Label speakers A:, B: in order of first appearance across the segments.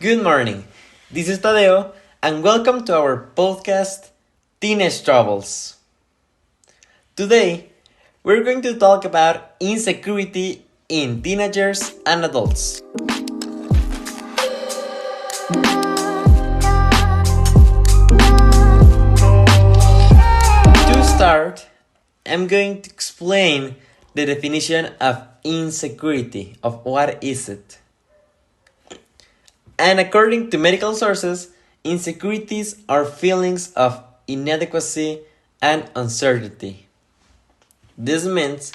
A: Good morning. This is Tadeo, and welcome to our podcast, Teenage Troubles. Today, we're going to talk about insecurity in teenagers and adults. To start, I'm going to explain the definition of insecurity, of what is it. And according to medical sources, insecurities are feelings of inadequacy and uncertainty. This means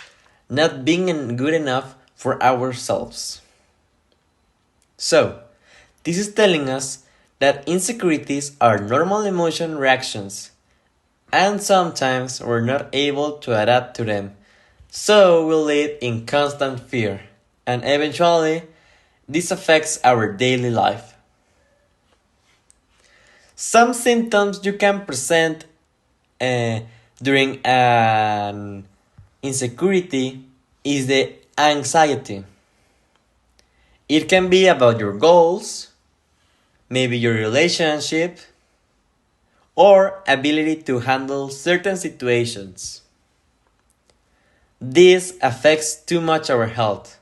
A: not being good enough for ourselves. So, this is telling us that insecurities are normal emotion reactions, and sometimes we're not able to adapt to them, so we live in constant fear, and eventually, this affects our daily life. Some symptoms you can present during an insecurity is the anxiety. It can be about your goals, maybe your relationship, or ability to handle certain situations. This affects too much our health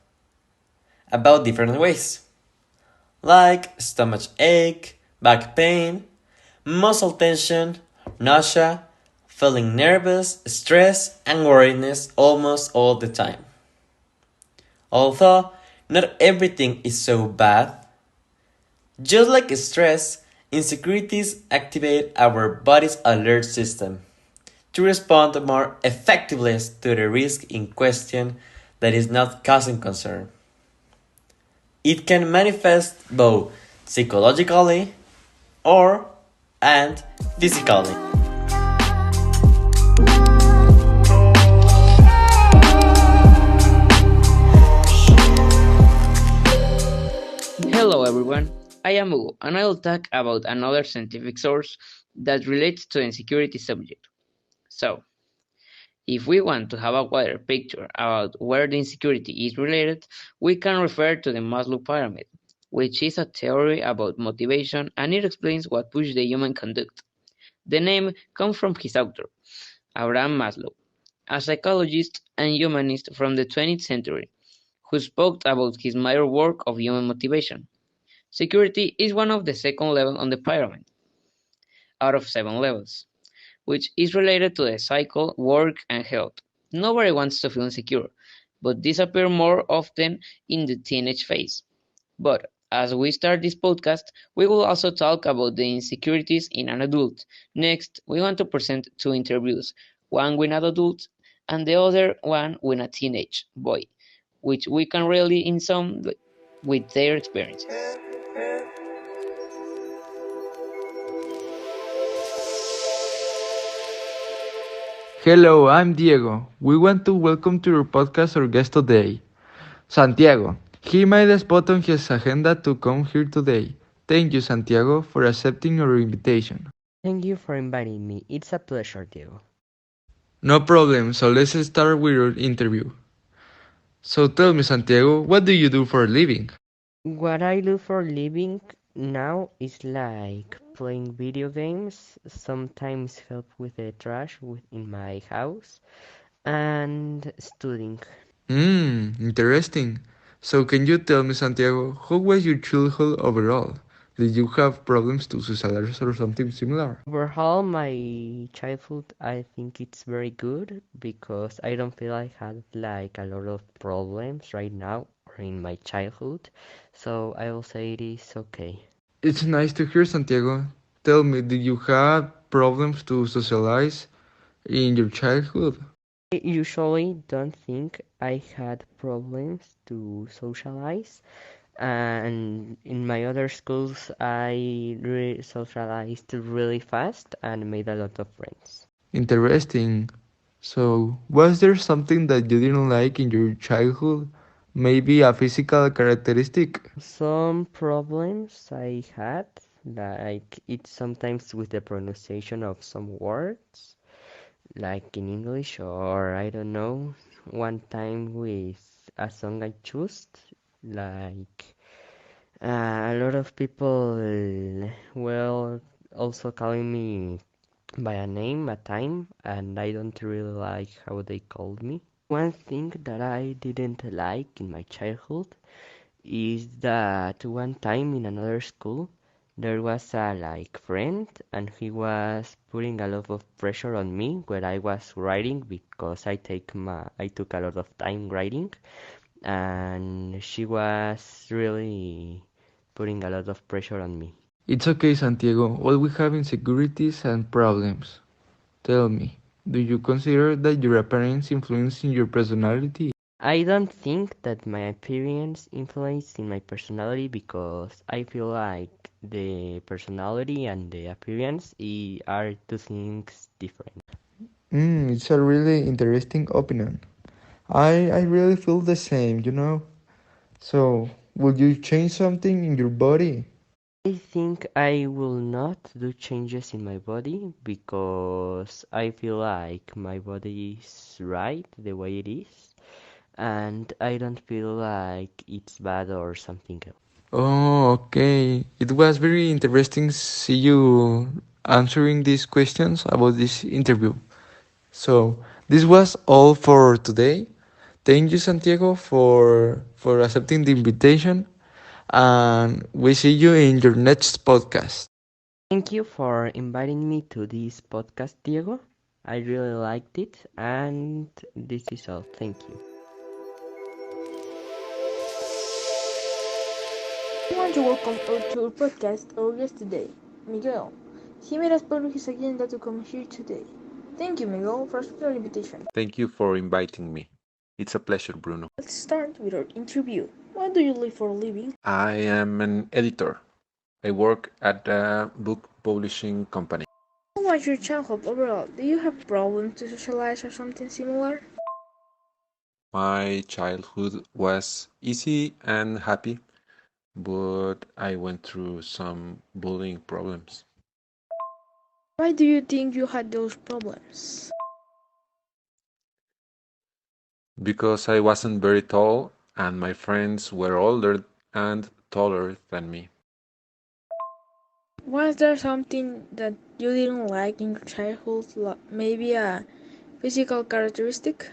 A: about different ways, like stomach ache, back pain, muscle tension, nausea, feeling nervous, stress, and worriedness almost all the time. Although not everything is so bad, just like stress, insecurities activate our body's alert system to respond more effectively to the risk in question that is not causing concern. It can manifest both psychologically or and physically.
B: Hello everyone, I am Hugo and I will talk about another scientific source that relates to the insecurity subject. So, if we want to have a wider picture about where the insecurity is related, we can refer to the Maslow pyramid, which is a theory about motivation and it explains what pushes the human conduct. The name comes from his author, Abraham Maslow, a psychologist and humanist from the 20th century, who spoke about his major work of human motivation. Security is one of the second level on the pyramid, out of 7 levels, which is related to the cycle, work, and health. Nobody wants to feel insecure, but this appears more often in the teenage phase. But as we start this podcast, we will also talk about the insecurities in an adult. Next, we want to present two interviews, one with an adult and the other one with a teenage boy, which we can relate in some with their experiences.
C: Hello, I'm Diego. We want to welcome to your podcast our guest today, Santiago. He made a spot on his agenda to come here today. Thank you, Santiago, for accepting our invitation.
D: Thank you for inviting me. It's a pleasure, Diego.
C: No problem, so let's start with your interview. So tell me, Santiago, what do you do for a living?
D: What I do for a living now is like playing video games, sometimes help with the trash in my house, and studying.
C: Interesting. So can you tell me, Santiago, how was your childhood overall? Did you have problems to socialize or something similar?
D: Overall, my childhood, I think it's very good because I don't feel I had like a lot of problems right now or in my childhood, so I will say it is okay.
C: It's nice to hear, Santiago. Tell me, did you have problems to socialize in your childhood?
D: I usually don't think I had problems to socialize, and in my other schools, I socialized really fast and made a lot of friends.
C: Interesting. So, was there something that you didn't like in your childhood? Maybe a physical characteristic?
D: Some problems I had, like it's sometimes with the pronunciation of some words, like in English, or I don't know, one time with a song I chose, like A lot of people well also calling me by a name at time, and I don't really like how they called me. One thing that I didn't like in my childhood is that one time in another school there was a like friend, and he was putting a lot of pressure on me where I was writing because I took a lot of time writing, and she was really putting a lot of pressure on me.
C: It's okay, Santiago. All we have insecurities and problems. Tell me, do you consider that your appearance influencing your personality?
D: I don't think that my appearance influenced in my personality because I feel like the personality and the appearance are two things different.
C: It's a really interesting opinion. I really feel the same. So, would you change something in your body?
D: I think I will not do changes in my body because I feel like my body is right the way it is, and I don't feel like it's bad or something else.
C: Oh, okay. It was very interesting see you answering these questions about this interview. So, this was all for today. Thank you, Santiago, for accepting the invitation, and we see you in your next podcast.
D: Thank you for inviting me to this podcast, Diego. I really liked it, and this is all. Thank you.
E: I want to welcome to our podcast our guest today, Miguel. He made us part of his agenda to come here today. Thank you, Miguel, for accepting our invitation.
F: Thank you for inviting me. It's a pleasure, Bruno.
E: Let's start with our interview. What do you do for a living?
F: I am an editor. I work at a book publishing company.
E: How was your childhood overall? Do you have problems to socialize or something similar?
F: My childhood was easy and happy, but I went through some bullying problems.
E: Why do you think you had those problems?
F: Because I wasn't very tall and my friends were older and taller than me.
E: Was there something that you didn't like in your childhood, maybe a physical characteristic?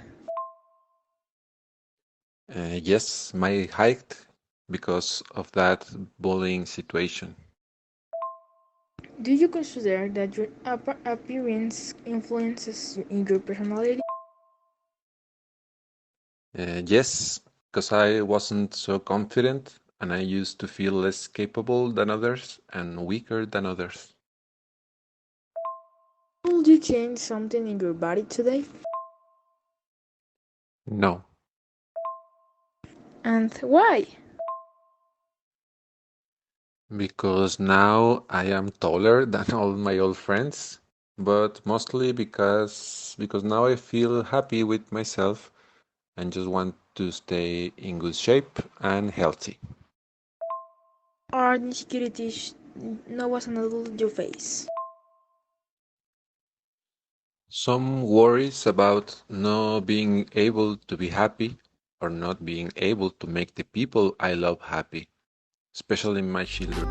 F: Yes, my height because of that bullying situation.
E: Do you consider that your appearance influences in your personality?
F: Yes, because I wasn't so confident and I used to feel less capable than others and weaker than others.
E: Would you change something in your body today?
F: No,
E: And why?
F: because now I am taller than all my old friends, but mostly because now I feel happy with myself and just want to stay in good shape and healthy.
E: Are insecurities no was an adult you face?
F: Some worries about not being able to be happy or not being able to make the people I love happy, especially my children.